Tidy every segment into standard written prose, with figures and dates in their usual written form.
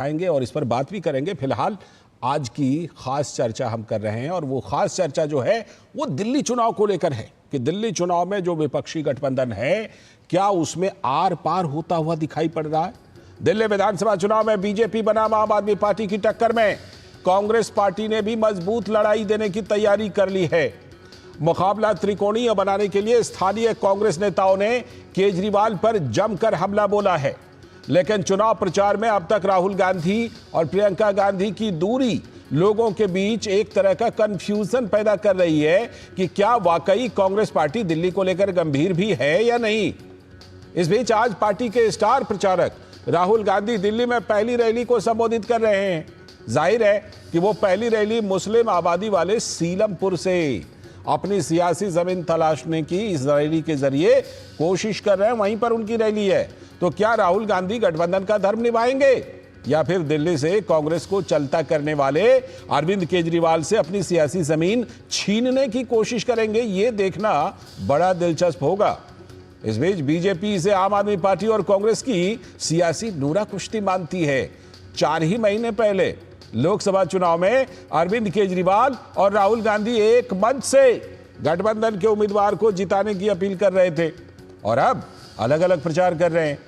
आएंगे और इस पर बात भी करेंगे। फिलहाल आज की खास चर्चा हम कर रहे हैं और वो खास चर्चा जो है वो दिल्ली चुनाव को लेकर है कि दिल्ली चुनाव में जो विपक्षी गठबंधन है क्या उसमें आर पार होता हुआ दिखाई पड़ रहा है। दिल्ली विधानसभा चुनाव में बीजेपी बनाम आम आदमी पार्टी की टक्कर में कांग्रेस पार्टी ने भी मजबूत लड़ाई देने की तैयारी कर ली है। मुकाबला त्रिकोणीय बनाने के लिए स्थानीय कांग्रेस नेताओं ने केजरीवाल पर जमकर हमला बोला है, लेकिन चुनाव प्रचार में अब तक राहुल गांधी और प्रियंका गांधी की दूरी लोगों के बीच एक तरह का कंफ्यूजन पैदा कर रही है कि क्या वाकई कांग्रेस पार्टी दिल्ली को लेकर गंभीर भी है या नहीं। इस बीच आज पार्टी के स्टार प्रचारक राहुल गांधी दिल्ली में पहली रैली को संबोधित कर रहे हैं। जाहिर है कि वो पहली रैली मुस्लिम आबादी वाले सीलमपुर से अपनी सियासी जमीन तलाशने की इस रैली के जरिए कोशिश कर रहे हैं, वहीं पर उनकी रैली है। तो क्या राहुल गांधी गठबंधन का धर्म निभाएंगे या फिर दिल्ली से कांग्रेस को चलता करने वाले अरविंद केजरीवाल से अपनी सियासी जमीन छीनने की कोशिश करेंगे, ये देखना बड़ा दिलचस्प होगा। इस बीच बीजेपी इसे आम आदमी पार्टी और कांग्रेस की सियासी नूरा कुश्ती मानती है। 4 ही महीने पहले लोकसभा चुनाव में अरविंद केजरीवाल और राहुल गांधी एक मंच से गठबंधन के उम्मीदवार को जिताने की अपील कर रहे थे और अब अलग अलग प्रचार कर रहे हैं।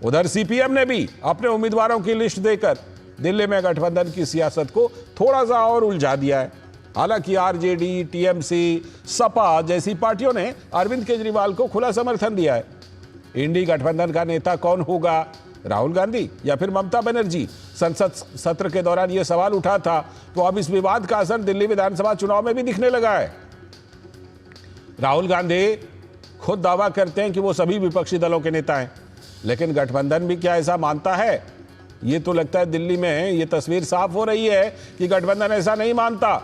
उधर सीपीएम ने भी अपने उम्मीदवारों की लिस्ट देकर दिल्ली में गठबंधन की सियासत को थोड़ा सा और उलझा दिया है। हालांकि आरजेडी, टीएमसी, सपा जैसी पार्टियों ने अरविंद केजरीवाल को खुला समर्थन दिया है। इंडी गठबंधन का नेता कौन होगा, राहुल गांधी या फिर ममता बनर्जी? संसद सत्र के दौरान यह सवाल उठा था, तो अब इस विवाद का असर दिल्ली विधानसभा चुनाव में भी दिखने लगा है। राहुल गांधी खुद दावा करते हैं कि वो सभी विपक्षी दलों के नेता हैं, लेकिन गठबंधन भी क्या ऐसा मानता है? ये तो लगता है दिल्ली में ये तस्वीर साफ हो रही है कि गठबंधन ऐसा नहीं मानता।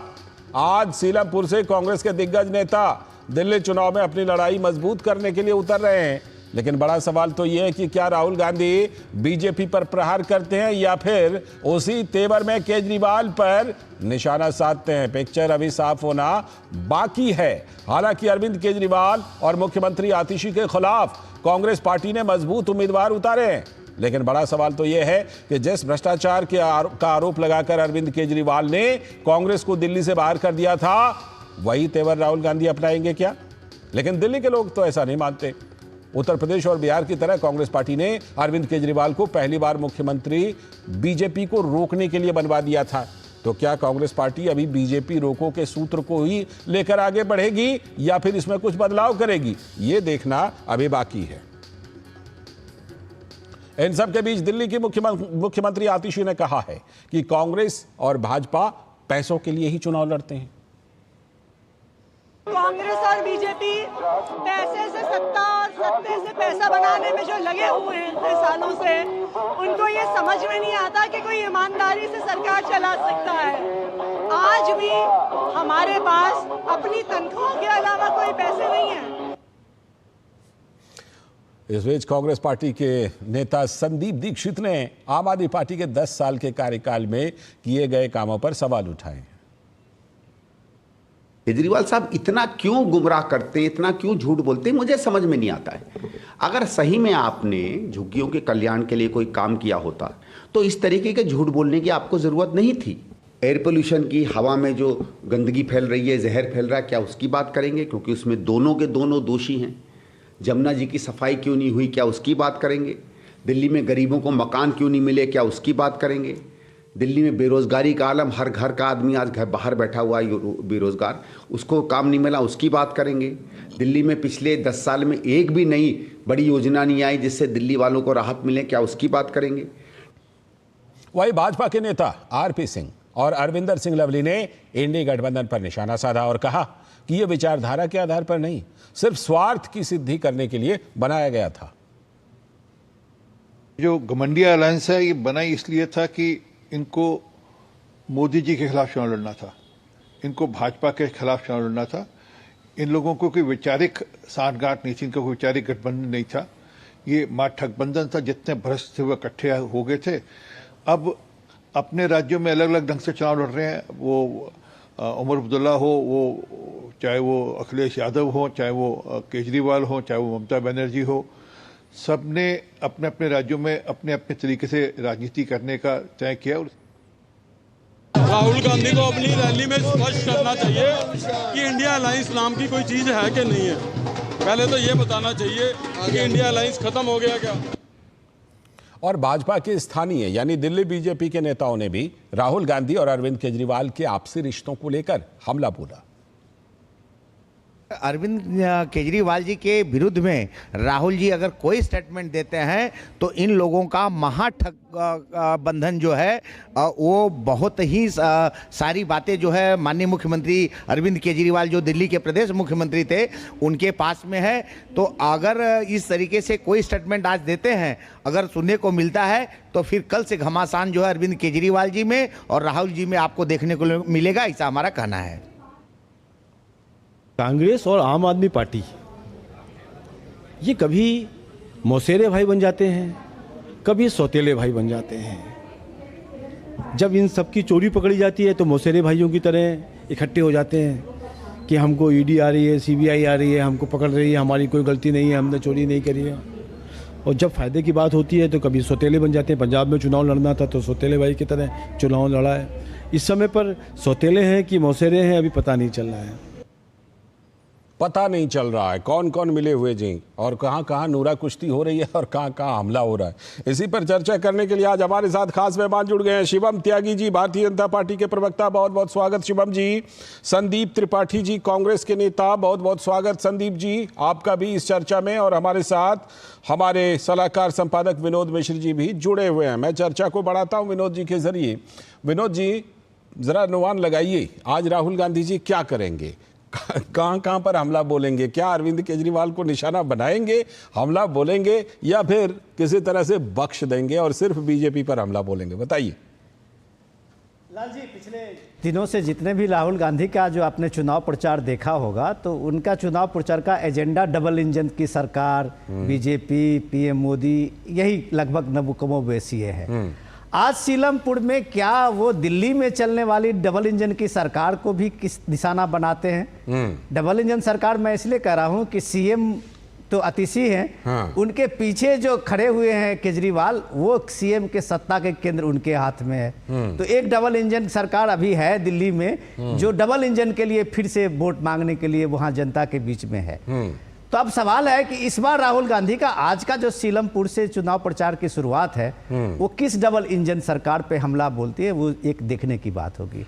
आज सीलमपुर से कांग्रेस के दिग्गज नेता दिल्ली चुनाव में अपनी लड़ाई मजबूत करने के लिए उतर रहे हैं, लेकिन बड़ा सवाल तो यह है कि क्या राहुल गांधी बीजेपी पर प्रहार करते हैं या फिर उसी तेवर में केजरीवाल पर निशाना साधते हैं। पिक्चर अभी साफ होना बाकी है। हालांकि अरविंद केजरीवाल और मुख्यमंत्री आतिशी के खिलाफ कांग्रेस पार्टी ने मजबूत उम्मीदवार उतारे हैं, लेकिन बड़ा सवाल तो यह है कि जिस भ्रष्टाचार का आरोप लगाकर अरविंद केजरीवाल ने कांग्रेस को दिल्ली से बाहर कर दिया था, वही तेवर राहुल गांधी अपनाएंगे क्या? लेकिन दिल्ली के लोग तो ऐसा नहीं मानते। उत्तर प्रदेश और बिहार की तरह कांग्रेस पार्टी ने अरविंद केजरीवाल को पहली बार मुख्यमंत्री बीजेपी को रोकने के लिए बनवा दिया था। तो क्या कांग्रेस पार्टी अभी बीजेपी रोको के सूत्र को ही लेकर आगे बढ़ेगी या फिर इसमें कुछ बदलाव करेगी, ये देखना अभी बाकी है। इन सब के बीच दिल्ली की मुख्यमंत्री आतिशी ने कहा है कि कांग्रेस और भाजपा पैसों के लिए ही चुनाव लड़ते हैं। कांग्रेस और बीजेपी पैसे से सत्ता और सत्ते से पैसा बनाने में जो लगे हुए हैं इतने सालों से, उनको ये समझ में नहीं आता कि कोई ईमानदारी से सरकार चला सकता है। आज भी हमारे पास अपनी तनख्वाह के अलावा कोई पैसे नहीं है। इस बीच कांग्रेस पार्टी के नेता संदीप दीक्षित ने आम आदमी पार्टी के 10 साल के कार्यकाल में किए गए कामों पर सवाल उठाए। केजरीवाल साहब इतना क्यों गुमराह करते हैं, इतना क्यों झूठ बोलते हैं, मुझे समझ में नहीं आता है। अगर सही में आपने झुग्गियों के कल्याण के लिए कोई काम किया होता तो इस तरीके के झूठ बोलने की आपको ज़रूरत नहीं थी। एयर पोल्यूशन की, हवा में जो गंदगी फैल रही है, जहर फैल रहा है, क्या उसकी बात करेंगे? क्योंकि उसमें दोनों के दोनों दोषी हैं। जमुना जी की सफाई क्यों नहीं हुई, क्या उसकी बात करेंगे? दिल्ली में गरीबों को मकान क्यों नहीं मिले, क्या उसकी बात करेंगे? दिल्ली में बेरोजगारी का आलम, हर घर का आदमी आज घर बाहर बैठा हुआ है बेरोजगार, उसको काम नहीं मिला, उसकी बात करेंगे? दिल्ली में पिछले 10 साल में एक भी नई बड़ी योजना नहीं आई जिससे दिल्ली वालों को राहत मिले, क्या उसकी बात करेंगे? वही भाजपा के नेता आरपी सिंह और अरविंदर सिंह लवली ने इंडी गठबंधन पर निशाना साधा और कहा कि यह विचारधारा के आधार पर नहीं, सिर्फ स्वार्थ की सिद्धि करने के लिए बनाया गया था। जो घमंडिया अलायंस है, ये बना इसलिए था कि इनको मोदी जी के खिलाफ चुनाव लड़ना था, इनको भाजपा के खिलाफ चुनाव लड़ना था। इन लोगों को कोई वैचारिक सांठगांठ नहीं थी, इनका कोई वैचारिक गठबंधन नहीं था। ये ठगबंधन था, जितने भ्रष्ट थे वो इकट्ठे हो गए थे। अब अपने राज्यों में अलग अलग ढंग से चुनाव लड़ रहे हैं। वो उमर अब्दुल्ला हो, वो चाहे वो अखिलेश यादव हो, चाहे वो केजरीवाल हो, चाहे वो ममता बनर्जी हो, सबने अपने अपने राज्यों में अपने अपने तरीके से राजनीति करने का तय किया। राहुल गांधी को अपनी रैली में स्पष्ट करना चाहिए कि इंडिया अलायंस नाम की कोई चीज है कि नहीं है। पहले तो ये बताना चाहिए कि इंडिया अलायंस खत्म हो गया क्या। और भाजपा के स्थानीय यानी दिल्ली बीजेपी के नेताओं ने भी राहुल गांधी और अरविंद केजरीवाल के आपसी रिश्तों को लेकर हमला बोला। अरविंद केजरीवाल जी के विरुद्ध में राहुल जी अगर कोई स्टेटमेंट देते हैं तो इन लोगों का महागठबंधन जो है वो बहुत ही सारी बातें जो है माननीय मुख्यमंत्री अरविंद केजरीवाल जो दिल्ली के प्रदेश मुख्यमंत्री थे उनके पास में है। तो अगर इस तरीके से कोई स्टेटमेंट आज देते हैं अगर सुनने को मिलता है तो फिर कल से घमासान जो है अरविंद केजरीवाल जी में और राहुल जी में आपको देखने को मिलेगा, ऐसा हमारा कहना है। कांग्रेस और आम आदमी पार्टी ये कभी मौसेरे भाई बन जाते हैं, कभी सौतेले भाई बन जाते हैं। जब इन सब की चोरी पकड़ी जाती है तो मौसेरे भाइयों की तरह इकट्ठे हो जाते हैं कि हमको ईडी आ रही है, सीबीआई आ रही है, हमको पकड़ रही है, हमारी कोई गलती नहीं है, हमने चोरी नहीं करी है। और जब फ़ायदे की बात होती है तो कभी सौतेले बन जाते हैं। पंजाब में चुनाव लड़ना था तो सौतेले भाई की तरह चुनाव लड़ा है। इस समय पर सौतेले हैं कि मौसेरे हैं अभी पता नहीं चल रहा है। पता नहीं चल रहा है कौन कौन मिले हुए जी और कहां कहां नूरा कुश्ती हो रही है और कहां कहां हमला हो रहा है। इसी पर चर्चा करने के लिए आज हमारे साथ खास मेहमान जुड़ गए हैं। शिवम त्यागी जी, भारतीय जनता पार्टी के प्रवक्ता, बहुत बहुत स्वागत शिवम जी। संदीप त्रिपाठी जी, कांग्रेस के नेता, बहुत बहुत स्वागत संदीप जी आपका भी इस चर्चा में। और हमारे साथ हमारे सलाहकार संपादक विनोद मिश्र जी भी जुड़े हुए हैं। मैं चर्चा को बढ़ाता हूं विनोद जी के जरिए। विनोद जी जरा अनुमान लगाइए, आज राहुल गांधी जी क्या करेंगे, कहां कहां पर हमला बोलेंगे? क्या अरविंद केजरीवाल को निशाना बनाएंगे, हमला बोलेंगे, या फिर किसी तरह से बख्श देंगे और सिर्फ बीजेपी पर हमला बोलेंगे? बताइए लाल जी। पिछले दिनों से जितने भी राहुल गांधी का जो आपने चुनाव प्रचार देखा होगा तो उनका चुनाव प्रचार का एजेंडा डबल इंजन की सरकार, बीजेपी, पीएम मोदी, यही लगभग नबुकमो वैसी है। आज सीलमपुर में क्या वो दिल्ली में चलने वाली डबल इंजन की सरकार को भी किस निशाना बनाते हैं? डबल इंजन सरकार मैं इसलिए कह रहा हूं कि सीएम तो अतिशी हैं, हाँ। उनके पीछे जो खड़े हुए हैं केजरीवाल, वो सीएम के सत्ता के केंद्र उनके हाथ में है। तो एक डबल इंजन सरकार अभी है दिल्ली में जो डबल इंजन के लिए फिर से वोट मांगने के लिए वहां जनता के बीच में है। तो अब सवाल है कि इस बार राहुल गांधी का आज का जो सीलमपुर से चुनाव प्रचार की शुरुआत है वो किस डबल इंजन सरकार पे हमला बोलती है, वो एक देखने की बात होगी।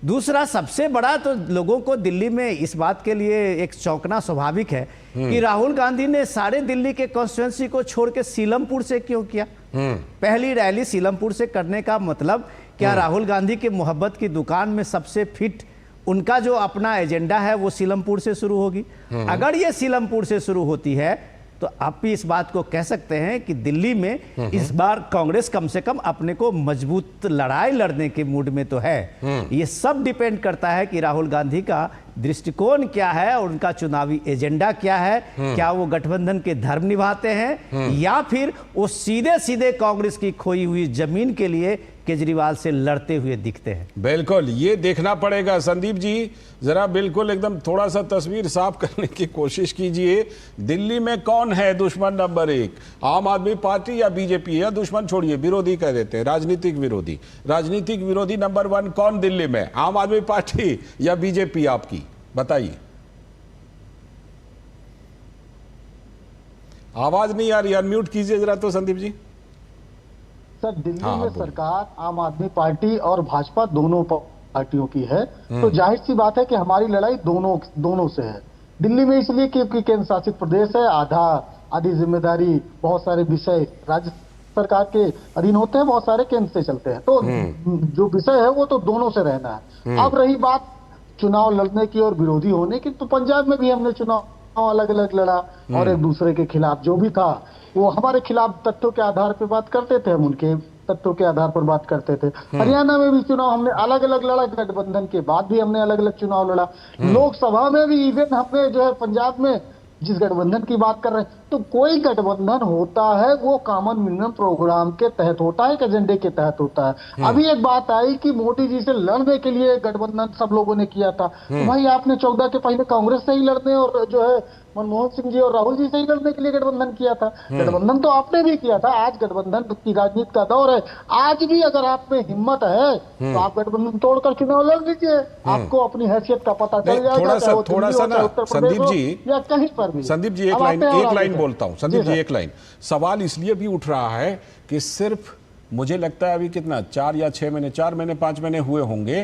दूसरा सबसे बड़ा तो लोगों को दिल्ली में इस बात के लिए एक चौंकना स्वाभाविक है कि राहुल गांधी ने सारे दिल्ली के कॉन्स्टिट्यूएंसी को छोड़ के सीलमपुर से क्यों किया? पहली रैली सीलमपुर से करने का मतलब क्या राहुल गांधी के मोहब्बत की दुकान में सबसे फिट उनका जो अपना एजेंडा है वो सीलमपुर से शुरू होगी? अगर ये सीलमपुर से शुरू होती है तो आप भी इस बात को कह सकते हैं कि दिल्ली में इस बार कांग्रेस कम से कम अपने को मजबूत लड़ाई लड़ने के मूड में तो है। ये सब डिपेंड करता है कि राहुल गांधी का दृष्टिकोण क्या है और उनका चुनावी एजेंडा क्या है। क्या वो गठबंधन के धर्म निभाते हैं या फिर वो सीधे सीधे कांग्रेस की खोई हुई जमीन के लिए केजरीवाल से लड़ते हुए दिखते हैं? बिल्कुल ये देखना पड़ेगा। संदीप जी जरा बिल्कुल एकदम थोड़ा सा तस्वीर साफ करने की कोशिश कीजिए। दिल्ली में कौन है दुश्मन नंबर 1, आम आदमी पार्टी या बीजेपी? या दुश्मन छोड़िए, विरोधी कह देते हैं, राजनीतिक विरोधी। राजनीतिक विरोधी नंबर 1 कौन दिल्ली में, आम आदमी पार्टी या बीजेपी आपकी? बताइए। आवाज नहीं आ रही, अनम्यूट कीजिए जरा तो संदीप जी। सर दिल्ली में सरकार आम आदमी पार्टी और भाजपा दोनों पार्टियों की है, तो जाहिर सी बात है कि हमारी लड़ाई दोनों से है। दिल्ली में इसलिए क्योंकि केंद्र शासित प्रदेश है, आधी जिम्मेदारी, बहुत सारे विषय राज्य सरकार के अधीन होते हैं, बहुत सारे केंद्र से चलते हैं। तो जो विषय है वो तो दोनों से रहना है। अब रही बात चुनाव लड़ने की और विरोधी होने की, तो पंजाब में भी हमने चुनाव अलग अलग लड़ा और एक दूसरे के खिलाफ जो भी था वो हमारे खिलाफ तथ्यों के आधार पर बात करते थे, हम उनके तथ्यों के आधार पर बात करते थे। हरियाणा में भी चुनाव हमने अलग अलग लड़ा, गठबंधन के बाद भी हमने अलग अलग चुनाव लड़ा। लोकसभा में भी इवन हमने जो है पंजाब में जिस गठबंधन की बात कर रहे हैं तो कोई गठबंधन होता है वो कॉमन मिनिमम प्रोग्राम के तहत होता है, एक एजेंडे के तहत होता है। अभी एक बात आई कि मोदी जी से लड़ने के लिए गठबंधन सब लोगों ने किया था, तो भाई आपने 14 के पहले कांग्रेस से ही लड़ने और जो है मनमोहन सिंह जी और राहुल जी से ही लड़ने के लिए गठबंधन किया था। गठबंधन तो आपने भी किया था, आज गठबंधन की राजनीति का दौर है। आज भी अगर आप में हिम्मत है तो आप गठबंधन तोड़कर चुनाव लड़ लीजिए, आपको अपनी हैसियत का पता चल जाएगा। थोड़ा सा ना संदीप जी, या कहीं पर भी। संदीप जी एक लाइन बोलता हूं, संदीप जी एक लाइन। सवाल इसलिए भी उठ रहा है कि सिर्फ मुझे लगता है अभी कितना 4 या 6 महीने 4 महीने 5 महीने हुए होंगे,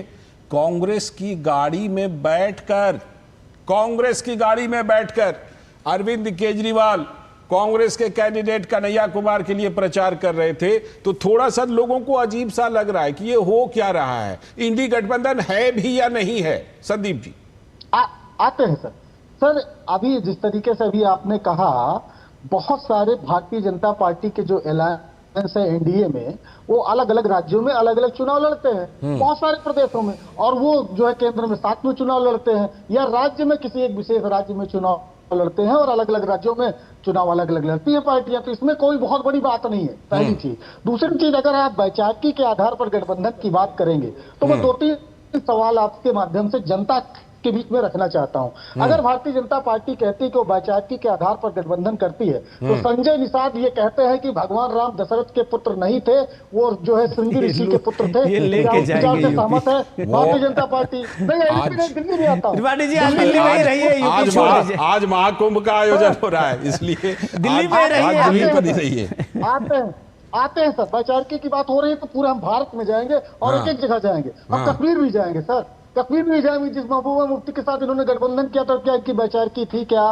कांग्रेस की गाड़ी में बैठकर अरविंद केजरीवाल कांग्रेस के कैंडिडेट कन्हैया कुमार के लिए प्रचार कर रहे थे, तो थोड़ा सा लोगों को अजीब सा लग रहा है कि ये हो क्या रहा है, इंडी गठबंधन है भी या नहीं है। संदीप जी आते हैं सर अभी जिस तरीके से अभी आपने कहा, बहुत सारे भारतीय जनता पार्टी के जो अलायंस है एनडीए में, वो अलग अलग राज्यों में अलग अलग चुनाव लड़ते हैं, बहुत सारे प्रदेशों में, और वो जो है केंद्र में साथ में चुनाव लड़ते हैं, या राज्य में किसी एक विशेष राज्य में चुनाव लड़ते हैं, और अलग अलग राज्यों में चुनाव अलग अलग लड़ती है पार्टियां। तो इसमें कोई बहुत बड़ी बात नहीं है, पहली चीज। दूसरी चीज, अगर आप वैचारिकी के आधार पर गठबंधन की बात करेंगे तो मैं 2-3 सवाल आपके माध्यम से जनता के बीच में रखना चाहता हूं। अगर भारतीय जनता पार्टी कहती है कि वो वैचारिकी के आधार पर गठबंधन करती है, तो संजय निषाद ये कहते हैं कि भगवान राम दशरथ के पुत्र नहीं थे, वो जो है सिंधी ऋषि के पुत्र थे। ये लेके जाएंगे सहमत है भारतीय जनता पार्टी? नहीं, दिल्ली में आता हूँ। त्रिपाठी जी आप दिल्ली में ही रहिए, आज महाकुंभ का आयोजन हो रहा है, इसलिए दिल्ली में रहिए। आते हैं सर, वैचारिकी की बात हो रही है तो पूरे हम भारत में जाएंगे और एक जगह जाएंगे, हम कश्मीर भी जाएंगे सर, कश्मीर भी जाएंगे। जिस महबूबा मुफ्ती के साथ इन्होंने गठबंधन किया था, क्या की वैचारिकी थी क्या?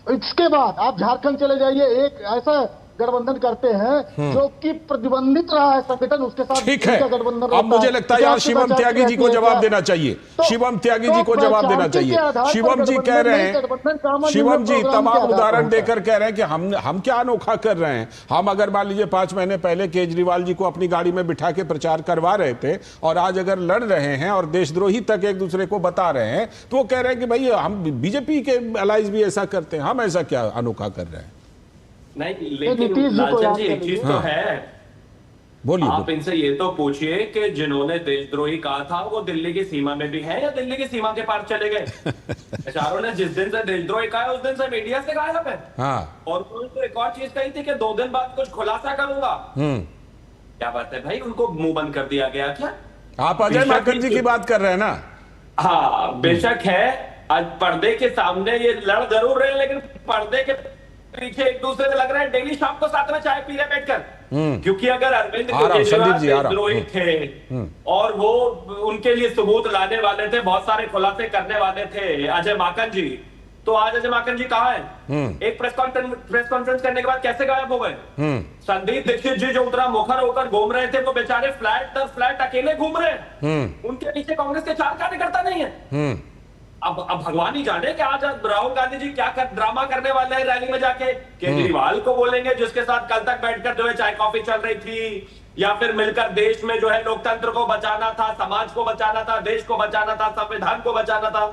इसके बाद आप झारखंड चले जाइए, एक ऐसा गठबंधन करते हैं जो कि प्रतिबंधित रहा है संगठन, उसके साथ ठीक है। अब मुझे लगता है यार शिवम त्यागी जी को जवाब देना चाहिए, शिवम त्यागी जी को जवाब देना चाहिए। शिवम जी कह रहे हैं, शिवम जी तमाम उदाहरण देकर कह रहे हैं कि हम क्या अनोखा कर रहे हैं। हम अगर मान लीजिए 5 महीने पहले केजरीवाल जी को अपनी गाड़ी में बिठा के प्रचार करवा रहे थे, और आज अगर लड़ रहे हैं और देशद्रोही तक एक दूसरे को बता रहे हैं, तो वो कह रहे हैं कि भाई हम बीजेपी के अलाइज भी ऐसा करते हैं, हम ऐसा क्या अनोखा कर रहे हैं। नहीं, लेकिन लालचंद जी एक चीज तो है, बोलिए। आप इनसे ये तो पूछिए कि जिन्होंने देशद्रोही कहा था वो दिल्ली की सीमा में भी है या दिल्ली की सीमा के पार चले गए? बेचारों ने जिस दिन से देशद्रोही कहा है उस दिन से मीडिया से गायब है। और उन्होंने एक और चीज कही थी कि 2 दिन बाद कुछ खुलासा करूंगा। क्या बात है भाई, उनको मुंह बंद कर दिया गया क्या? आप अजय माकन जी की बात कर रहे हैं ना? हाँ बेशक है, आज पर्दे के सामने ये लड़ जरूर रहे हैं, लेकिन पर्दे के पीछे एक दूसरे से लग रहा है डेली शाम को साथ में चाय पी रहे बैठकर। क्योंकि अगर अरविंद केजरीवाल देशद्रोही थे और वो उनके लिए सबूत लाने वाले थे, बहुत सारे खुलासे करने वाले थे अजय माकन जी, तो आज अजय माकन जी कहाँ है? एक प्रेस कॉन्फ्रेंस करने के बाद कैसे गायब हो गए? संदीप दीक्षित जी जो उतना मुखर होकर घूम रहे थे, वो बेचारे फ्लैट दर फ्लैट अकेले घूम रहे हैं, उनके पीछे कांग्रेस के 4 कार्यकर्ता नहीं है। अब भगवान ही जाने कि आज राहुल गांधी जी क्या ड्रामा करने वाले हैं रैली में जाके। केजरीवाल को बोलेंगे जिसके साथ कल तक बैठकर जो है चाय कॉफी चल रही थी, या फिर मिलकर देश में जो है लोकतंत्र को बचाना था, समाज को बचाना था, देश को बचाना था, संविधान को बचाना था।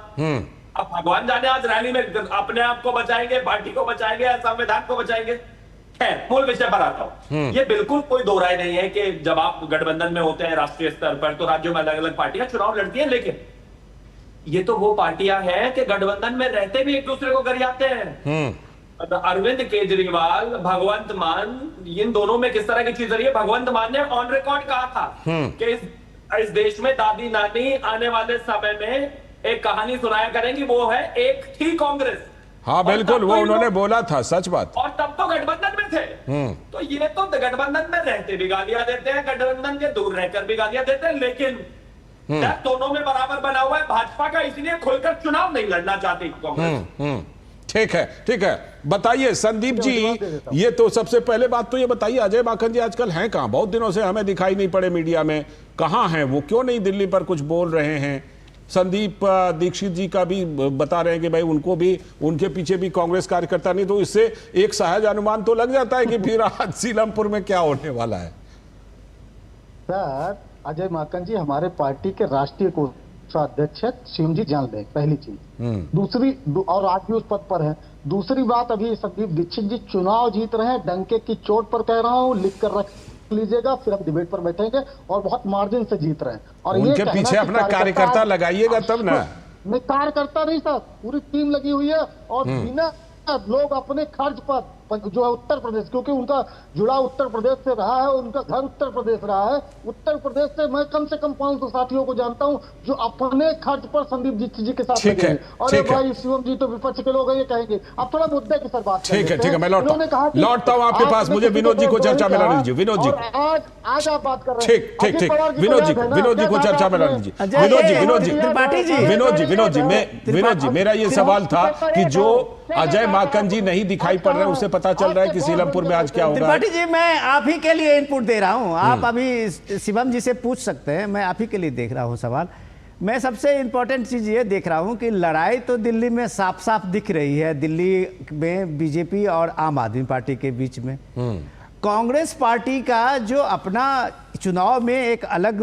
अब भगवान जाने आज रैली में अपने आप को बचाएंगे, पार्टी को बचाएंगे या संविधान को बचाएंगे। खैर, मूल विषय पर आता हूं। ये बिल्कुल कोई दो राय नहीं है कि जब आप गठबंधन में होते हैं राष्ट्रीय स्तर पर तो राज्यों में अलग अलग पार्टियां चुनाव लड़ती हैं, लेकिन ये तो वो पार्टियां हैं कि गठबंधन में रहते भी एक दूसरे को गरियाते हैं। अरविंद केजरीवाल, भगवंत मान, इन दोनों में किस तरह की चीज रही है? भगवंत मान ने ऑन रिकॉर्ड कहा था कि इस देश में दादी नानी आने वाले समय में एक कहानी सुनाया करेंगी, वो है एक थी कांग्रेस। हाँ बिल्कुल, वो उन्होंने बोला था, सच बात। और तब तो गठबंधन में थे। तो ये तो गठबंधन में रहते भी गालियां देते हैं, गठबंधन के दूर रहकर भी गालियां देते हैं, लेकिन दोनों में बराबर बना हुआ है। भाजपा का इसलिए खुलकर चुनाव नहीं लड़ना चाहती कांग्रेस। ठीक है, ठीक है। बताइए संदीप जी, ये तो सबसे पहले बात तो ये बताइए, अजय माकन जी आजकल हैं कहां? बहुत दिनों से हमें दिखाई नहीं पड़े मीडिया में, कहां हैं वो? क्यों नहीं दिल्ली पर कुछ बोल रहे हैं? संदीप दीक्षित जी का भी बता रहे हैं कि भाई उनको भी, उनके पीछे भी कांग्रेस कार्यकर्ता नहीं, तो इससे एक सहज अनुमान तो लग जाता है कि फिर आज सीलमपुर में क्या होने वाला है। सर, अजय माकन जी हमारे पार्टी के राष्ट्रीय अध्यक्ष है, शिवम जी जान लें, पहली चीज। दूसरी और आज भी उस पद पर है। दूसरी बात, अभी संदीप दीक्षित जी चुनाव जीत रहे हैं, डंके की चोट पर कह रहा हूँ, लिख कर रख लीजिएगा, फिर हम डिबेट पर बैठेंगे, और बहुत मार्जिन से जीत रहे हैं। और उनके ये पीछे अपना कार्यकर्ता लगाइएगा तब ना। मैं कार्यकर्ता नहीं सर, पूरी टीम लगी हुई है, और बिना लोग अपने खर्च पर जो है उत्तर प्रदेश, क्योंकि उनका जुड़ाव उत्तर प्रदेश से रहा है, उनका घर उत्तर प्रदेश रहा है। उत्तर प्रदेश से मैं कम से कम 500 साथियों को जानता हूं जो अपने खर्च पर संदीप दीक्षित जी के साथ लगे हैं। और भाई शिवम जी तो विपक्ष के लोग ये कहेंगे। अब थोड़ा मुद्दे की सर बात ठीक है, मैं लौटता हूं आपके पास। मुझे विनोद जी को चर्चा में ला लीजिए। विनोद जी आज आप बात कर रहे हैं, ठीक विनोद जी को चर्चा में ला लीजिए। विनोद जी मेरा ये सवाल था कि जो अजय माकन जी नहीं दिखाई पड़ रहे हैं, उसे पता चल रहा है कि सीलमपुर में आज क्या होगा। त्रिपाठी जी, मैं आप ही के लिए इनपुट दे रहा हूं। आप अभी शिवम जी से पूछ सकते हैं, मैं आप ही के लिए देख रहा हूं सवाल। मैं सबसे इंपॉर्टेंट चीज ये देख रहा हूं कि लड़ाई तो दिल्ली में साफ साफ दिख रही है, दिल्ली में बीजेपी और आम आदमी पार्टी के बीच में। कांग्रेस पार्टी का जो अपना चुनाव में एक अलग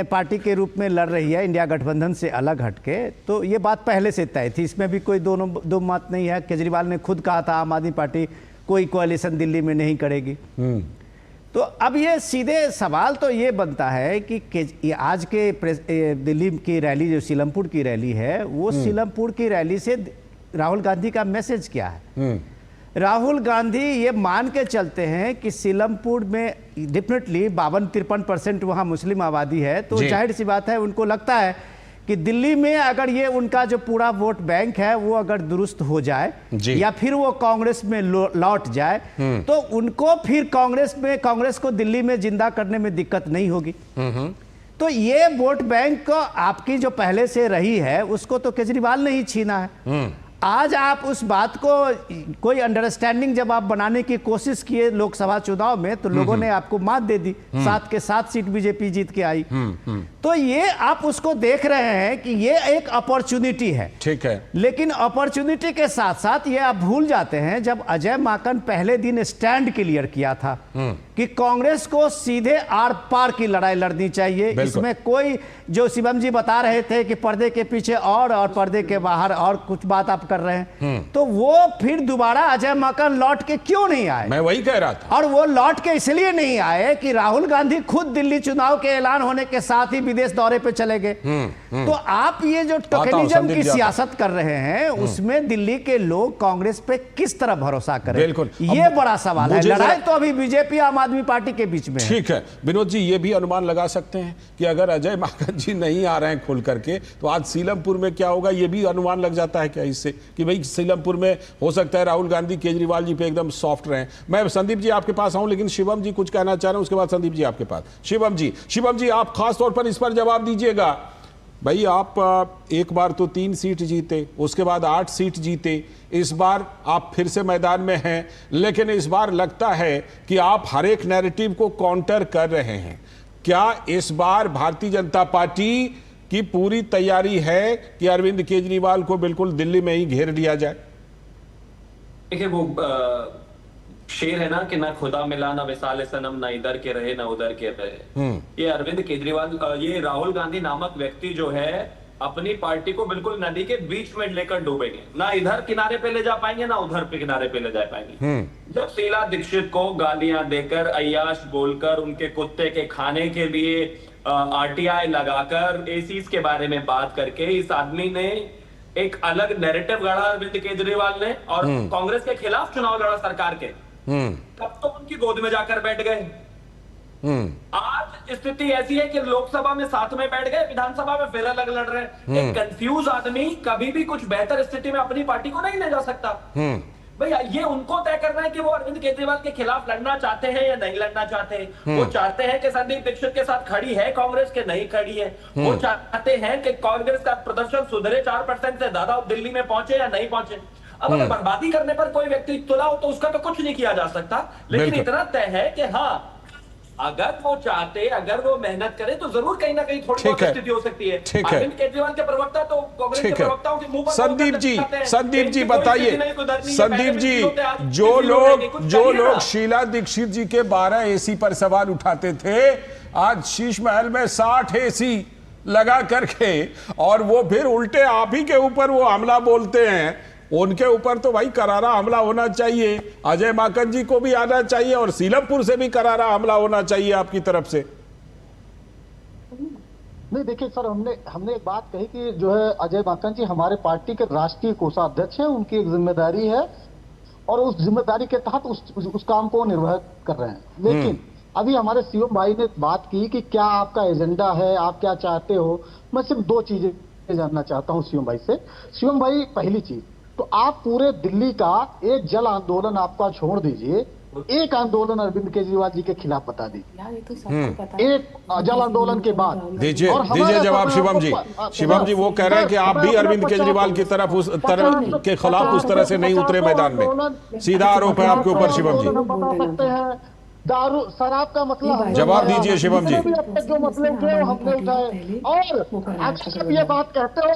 पार्टी के रूप में लड़ रही है, इंडिया गठबंधन से अलग हटके, तो ये बात पहले से तय थी, इसमें भी कोई दो मत नहीं है। केजरीवाल ने खुद कहा था आम आदमी पार्टी कोई कोalition दिल्ली में नहीं करेगी। तो अब ये सीधे सवाल तो ये बनता है कि आज के दिल्ली की रैली, जो सीलमपुर की रैली है, वो सीलमपुर की रैली से राहुल गांधी का मैसेज क्या है? राहुल गांधी ये मान के चलते हैं कि सीलमपुर में डेफिनेटली 52-53% वहाँ मुस्लिम आबादी है, तो जाहिर सी बात है उनको लगता है कि दिल्ली में अगर ये उनका जो पूरा वोट बैंक है वो अगर दुरुस्त हो जाए या फिर वो कांग्रेस में लौट जाए, तो उनको फिर कांग्रेस को दिल्ली में जिंदा करने में दिक्कत नहीं होगी। तो ये वोट बैंक को आपकी जो पहले से रही है उसको तो केजरीवाल ने ही छीना है। आज आप उस बात को कोई अंडरस्टैंडिंग जब आप बनाने की कोशिश किए लोकसभा चुनाव में, तो लोगों ने आपको मात दे दी, 7 के 7 सीट बीजेपी जीत के आई। तो ये आप उसको देख रहे हैं कि ये एक अपॉर्चुनिटी है, ठीक है। लेकिन अपॉर्चुनिटी के साथ साथ ये आप भूल जाते हैं, जब अजय माकन पहले दिन स्टैंड क्लियर किया था कि कांग्रेस को सीधे आर पार की लड़ाई लड़नी चाहिए, इसमें कोई जो शिवम जी बता रहे थे कि पर्दे के पीछे और पर्दे के बाहर और कुछ बात आप कर रहे हैं, तो वो फिर दोबारा अजय माकन लौट के क्यों नहीं आए? मैं वही कह रहा था। और वो लौट के इसलिए नहीं आए कि राहुल गांधी खुद दिल्ली चुनाव के ऐलान होने के साथ ही विदेश दौरे पे चले गए। तो आप ये जो टोकनिज्म की सियासत कर रहे हैं, उसमें दिल्ली के लोग कांग्रेस पे किस तरह भरोसा करें? बिल्कुल, ये बड़ा सवाल है। लड़ाई तो अभी बीजेपी आम आदमी पार्टी के बीच में। ठीक है विनोद जी, ये भी अनुमान लगा सकते हैं कि अगर अजय माकन जी नहीं आ रहे हैं खोल करके, तो आज सीलमपुर में क्या होगा, ये भी अनुमान लग जाता है क्या इससे कि भाई सीलमपुर में हो सकता है राहुल गांधी केजरीवाल जी पे एकदम सॉफ्ट रहे? मैं संदीप जी आपके पास आऊं, लेकिन शिवम जी कुछ कहना चाह रहे हैं, उसके बाद संदीप जी आपके पास। शिवम जी आप खास तौर पर इस पर जवाब दीजिएगा। भाई आप एक बार तो 3 सीट जीते, उसके बाद 8 सीट जीते, इस बार आप फिर से मैदान में हैं, लेकिन इस बार लगता है कि आप हर एक नैरेटिव को काउंटर कर रहे हैं। क्या इस बार भारतीय जनता पार्टी की पूरी तैयारी है कि अरविंद केजरीवाल को बिल्कुल दिल्ली में ही घेर लिया जाए? देखिए, वो शेर है ना कि ना खुदा मिला ना विसाल सनम, ना इधर के रहे ना उधर के रहे। ये अरविंद केजरीवाल, ये राहुल गांधी नामक व्यक्ति जो है, अपनी पार्टी को बिल्कुल नदी के बीच में लेकर डूबेंगे, ना इधर किनारे पे ले जा पाएंगे ना उधर पे किनारे पे ले जा पाएंगे। जब शीला दीक्षित को गालियां देकर, अय्याश बोलकर, उनके कुत्ते के खाने के लिए आरटीआई लगाकर, एसीज के बारे में बात करके, इस आदमी ने एक अलग नैरेटिव गढ़ा अरविंद केजरीवाल ने, और कांग्रेस के खिलाफ चुनाव लड़ा सरकार के, तब तो उनकी गोद में जाकर बैठ गए। आज स्थिति ऐसी है कि लोकसभा में साथ में बैठ गए, विधानसभा में फिर अलग लड़ रहे हैं। एक कंफ्यूज आदमी कभी भी कुछ बेहतर स्थिति में अपनी पार्टी को नहीं ले जा सकता। भैया, ये उनको तय करना है कि वो अरविंद केजरीवाल के खिलाफ लड़ना चाहते हैं या नहीं लड़ना चाहते हैं। वो चाहते हैं कि संदीप दीक्षित के साथ खड़ी है कांग्रेस के नहीं खड़ी है। वो चाहते हैं कि कांग्रेस का प्रदर्शन सुधरे, 4% से ज्यादा दिल्ली में पहुंचे या नहीं पहुंचे। अब अगर बर्बादी करने पर कोई व्यक्ति तुला हो तो उसका तो कुछ नहीं किया जा सकता, लेकिन इतना तय है कि हाँ, अगर वो चाहते, अगर वो मेहनत करे, तो जरूर कहीं ना कहीं थोड़ी बहुत स्थिति हो सकती है। अरविंद केजरीवाल के प्रवक्ता तो कांग्रेस के प्रवक्ताओं के मुंह पर संदीप जी बताइए, संदीप जी, जो लोग शीला दीक्षित जी के 12 एसी पर सवाल उठाते थे, आज शीश महल में 60 एसी लगा करके और वो फिर उल्टे आप ही के ऊपर वो हमला बोलते हैं। उनके ऊपर तो भाई करारा हमला होना चाहिए, अजय माकन जी को भी आना चाहिए और सीलमपुर से भी करारा हमला होना चाहिए आपकी तरफ से। नहीं देखिए सर, हमने एक बात कही कि जो है अजय माकन जी हमारे पार्टी के राष्ट्रीय कोषाध्यक्ष हैं, उनकी एक जिम्मेदारी है और उस जिम्मेदारी के तहत उस काम को निर्वह कर रहे हैं। लेकिन अभी हमारे शिवम भाई ने बात की कि क्या आपका एजेंडा है, आप क्या चाहते हो। मैं सिर्फ दो चीजें जानना चाहता हूं शिवम भाई से। शिवम भाई, पहली चीज तो आप पूरे दिल्ली का एक जल आंदोलन आपका छोड़ दीजिए, एक आंदोलन अरविंद केजरीवाल जी के खिलाफ बता दीजिए, एक जल आंदोलन के बाद। दीजिए जवाब शिवम जी। शिवम जी वो कह रहे हैं कि आप भी अरविंद केजरीवाल की तरफ उस तरह के खिलाफ उस तरह से नहीं उतरे मैदान में, सीधा आरोप है आपके ऊपर शिवम जी। बता सकते हैं दारू शराब का मसला, जवाब दीजिए शिवम जी। जो मसले थे हमने उठाए और आप ये बात कहते हो,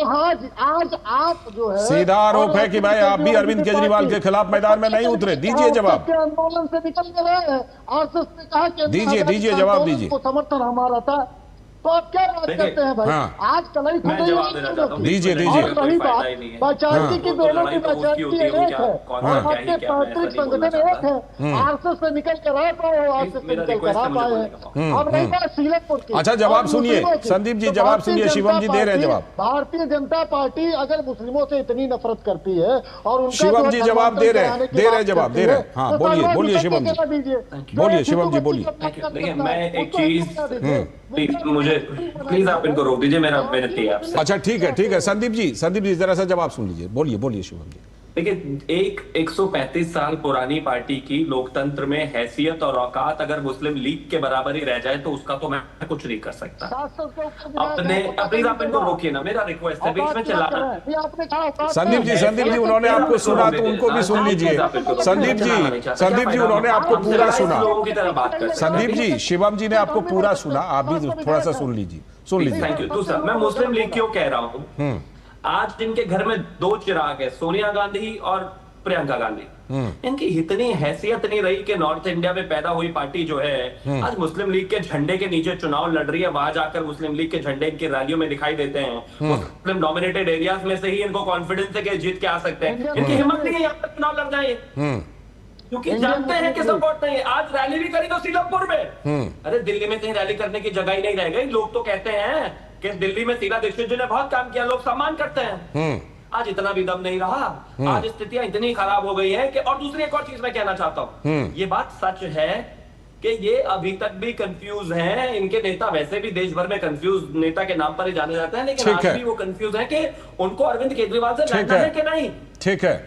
आज आप जो है सीधा आरोप है कि भाई आप भी अरविंद केजरीवाल के खिलाफ मैदान में नहीं उतरे। दीजिए जवाब। आंदोलन से निकल गए हैं, आरएसएस ने कहा कि दीजिए जवाब दीजिए। समर्थन हमारा था, तो आप क्या बात करते हैं भाई? आज कलाई मैं जवाब देना चाहता हूं। दीजिए वही बात बचाती की दोनों की बचाती एक है, आपके पैतृक संगठन एक है, आरएसएस से निकल कर आ पाए, आरएसएस से निकल कर आ पाए। अब नहीं बात सीलमपुर की। अच्छा जवाब सुनिए संदीप जी, जवाब सुनिए, शिवम जी दे रहे हैं जवाब। भारतीय जनता पार्टी अगर मुस्लिमों से इतनी नफरत करती है और उनका शिवम जी जवाब दे रहे हैं, जवाब दे रहे हैं। हाँ बोलिए शिवम जी, बोलिए शिवम जी बोलिए। देखिए मैं एक चीज, मुझे प्लीज आप इनको रोक दीजिए, मेरा विनती है आपसे। अच्छा ठीक है संदीप जी जरा सा जवाब सुन लीजिए, बोलिए शिवम जी। देखिए एक 135 साल पुरानी पार्टी की लोकतंत्र में हैसियत और औकात अगर मुस्लिम लीग के बराबर ही रह जाए तो उसका तो मैं कुछ नहीं कर सकता। अपने प्लीज आप इनको रोकिए ना, मेरा रिक्वेस्ट है, बीच में चलाना। संदीप जी उन्होंने आपको सुना तो उनको भी सुन लीजिए। संदीप जी उन्होंने आपको पूरा सुना। संदीप जी शिवम जी ने आपको पूरा सुना, आप भी थोड़ा सा सुन लीजिए। Thank you. दूसरा, मैं मुस्लिम लीग क्यों कह रहा हूँ, आज जिनके घर में दो चिराग है, सोनिया गांधी और प्रियंका गांधी, इनकी इतनी हैसियत नहीं रही कि नॉर्थ इंडिया में पैदा हुई पार्टी जो है आज मुस्लिम लीग के झंडे के नीचे चुनाव लड़ रही है, वहां जाकर मुस्लिम लीग के झंडे इनकी रैलियों में दिखाई देते हैं। मुस्लिम डोमिनेटेड एरियाज में से ही इनको कॉन्फिडेंस है कि जीत के आ सकते हैं, इनकी हिम्मत नहीं है यहाँ पर चुनाव लड़ जाए क्योंकि जानते हैं कि सपोर्ट नहीं है। आज रैली भी करी तो सीलमपुर में, अरे दिल्ली में कहीं रैली करने की जगह ही नहीं रह गई। लोग तो कहते हैं कि दिल्ली में शीला दीक्षित जी ने बहुत काम किया, लोग सम्मान करते हैं। आज इतना भी दम नहीं रहा, आज स्थितियां इतनी खराब हो गई है कि, और दूसरी एक और चीज मैं कहना चाहता हूं, ये बात सच है कि ये अभी तक भी कंफ्यूज हैं। इनके नेता वैसे भी देश भर में कंफ्यूज नेता के नाम पर ही जाने जाते हैं, लेकिन आज भी वो कंफ्यूज है कि उनको अरविंद केजरीवाल से लड़ना है कि नहीं। ठीक है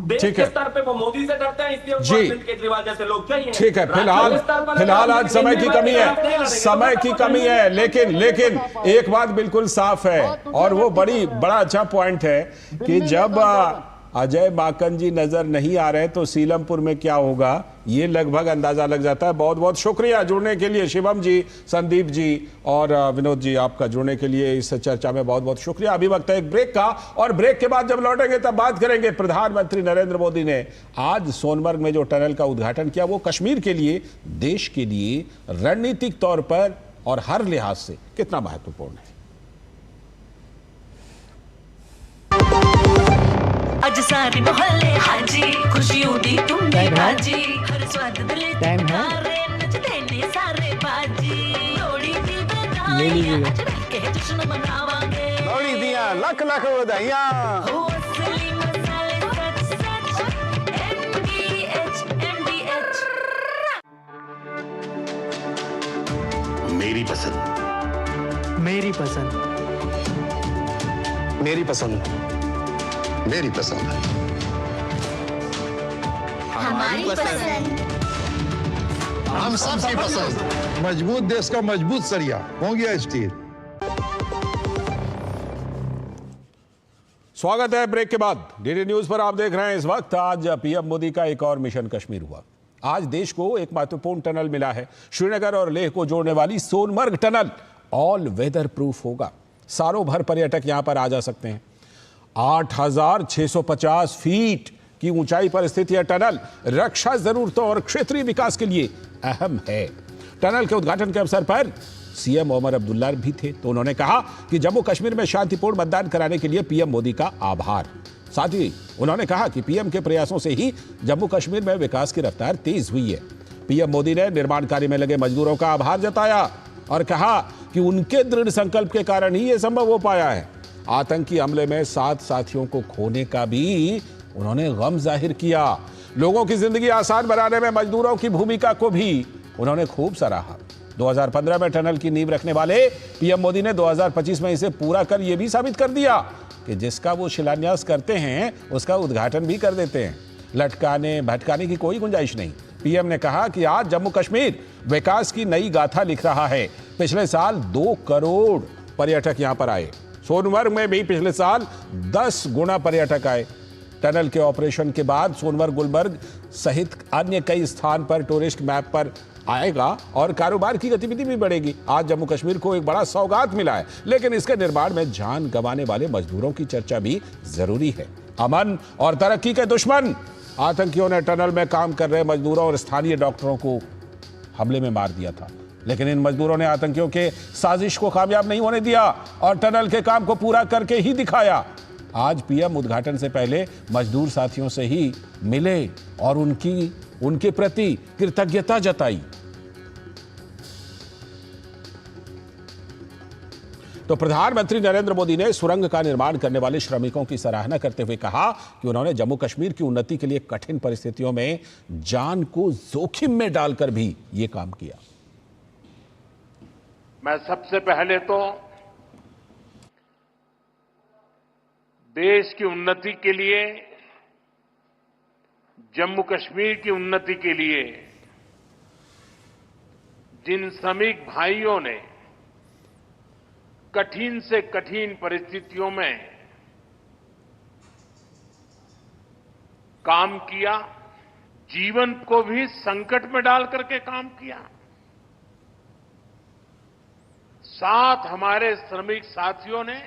देश के स्तर पे वो मोदी से डरते हैं, इसलिए उनको अरविंद केजरीवाल जैसे लोग चाहिए। ठीक है, फिलहाल आज समय की कमी है, लेकिन एक बात बिल्कुल साफ है और वो बड़ा अच्छा पॉइंट है कि जब अजय माकन जी नजर नहीं आ रहे तो सीलमपुर में क्या होगा ये लगभग अंदाजा लग जाता है। बहुत बहुत शुक्रिया जुड़ने के लिए शिवम जी, संदीप जी और विनोद जी, आपका जुड़ने के लिए इस चर्चा में बहुत बहुत शुक्रिया। अभी वक्त है एक ब्रेक का और ब्रेक के बाद जब लौटेंगे तब बात करेंगे। प्रधानमंत्री नरेंद्र मोदी ने आज सोनमर्ग में जो टनल का उद्घाटन किया वो कश्मीर के लिए, देश के लिए रणनीतिक तौर पर और हर लिहाज से कितना महत्वपूर्ण है। आज सारे मोहल्ले हाजी खुशियों दी तुमने बाजी, हर स्वाद दिले तुम्हारे नचते ने सारे बाजी। लोड़ी दिल बधाइयां आज मिलके जश्न मनावांगे, लोड़ी दिया लख लख बधाइयां। हो असली मसाले सच MDH मेरी पसंद, मेरी पसंद, मेरी पसंद, मेरी पसंद, हमारी पसंद, हम सबकी पसंद। मजबूत देश का मजबूत सरिया हो गया स्टील। स्वागत है ब्रेक के बाद। डीडी न्यूज पर आप देख रहे हैं इस वक्त। आज पीएम मोदी का एक और मिशन कश्मीर हुआ। आज देश को एक महत्वपूर्ण टनल मिला है। श्रीनगर और लेह को जोड़ने वाली Sonamarg tunnel all weather proof होगा। सालों भर पर्यटक यहां पर आ जा सकते हैं। 8,650 फीट की ऊंचाई पर स्थित यह टनल रक्षा जरूरतों और क्षेत्रीय विकास के लिए अहम है। टनल के उद्घाटन के अवसर पर सीएम ओमर अब्दुल्ला भी थे। तो उन्होंने कहा कि जम्मू कश्मीर में शांतिपूर्ण मतदान कराने के लिए पीएम मोदी का आभार। साथ ही उन्होंने कहा कि पीएम के प्रयासों से ही जम्मू कश्मीर में विकास की रफ्तार तेज हुई है। पीएम मोदी ने निर्माण कार्य में लगे मजदूरों का आभार जताया और कहा कि उनके दृढ़ संकल्प के कारण ही यह संभव हो पाया है। आतंकी हमले में 7 साथियों को खोने का भी उन्होंने गम जाहिर किया। लोगों की जिंदगी आसान बनाने में मजदूरों की भूमिका को भी उन्होंने खूब सराहा। 2015 में टनल की नींव रखने वाले पीएम मोदी ने 2025 में इसे पूरा कर यह भी साबित कर दिया कि जिसका वो शिलान्यास करते हैं उसका उद्घाटन भी कर देते हैं। लटकाने भटकाने की कोई गुंजाइश नहीं। पीएम ने कहा कि आज जम्मू कश्मीर विकास की नई गाथा लिख रहा है। पिछले साल 2 करोड़ पर्यटक यहां पर आए। सोनमर्ग में भी पिछले साल 10 गुना पर्यटक आए। टनल के ऑपरेशन के बाद सोनमर्ग, गुलमर्ग सहित अन्य कई स्थान पर टूरिस्ट मैप पर आएगा और कारोबार की गतिविधि भी बढ़ेगी। आज जम्मू कश्मीर को एक बड़ा सौगात मिला है, लेकिन इसके निर्माण में जान गंवाने वाले मजदूरों की चर्चा भी जरूरी है। अमन और तरक्की के दुश्मन आतंकियों ने टनल में काम कर रहे मजदूरों और स्थानीय डॉक्टरों को हमले में मार दिया था, लेकिन इन मजदूरों ने आतंकियों के साजिश को कामयाब नहीं होने दिया और टनल के काम को पूरा करके ही दिखाया। आज पीएम उद्घाटन से पहले मजदूर साथियों से ही मिले और उनके प्रति कृतज्ञता जताई। तो प्रधानमंत्री नरेंद्र मोदी ने सुरंग का निर्माण करने वाले श्रमिकों की सराहना करते हुए कहा कि उन्होंने जम्मू कश्मीर की उन्नति के लिए कठिन परिस्थितियों में जान को जोखिम में डालकर भी ये काम किया। मैं सबसे पहले तो देश की उन्नति के लिए, जम्मू कश्मीर की उन्नति के लिए जिन श्रमिक भाइयों ने कठिन से कठिन परिस्थितियों में काम किया, जीवन को भी संकट में डाल करके काम किया, साथ हमारे श्रमिक साथियों ने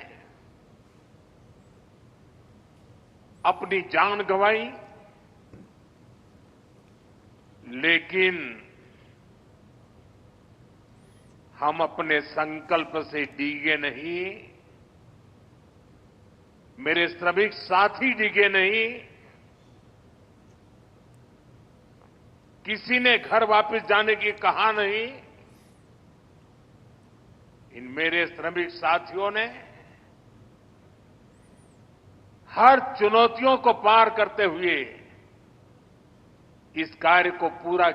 अपनी जान गंवाई, लेकिन हम अपने संकल्प से डिगे नहीं, मेरे श्रमिक साथी डिगे नहीं। किसी ने घर वापस जाने की कहा नहीं। इन मेरे श्रमिक साथियों ने हर चुनौतियों को पार करते हुए इस कार्य को पूरा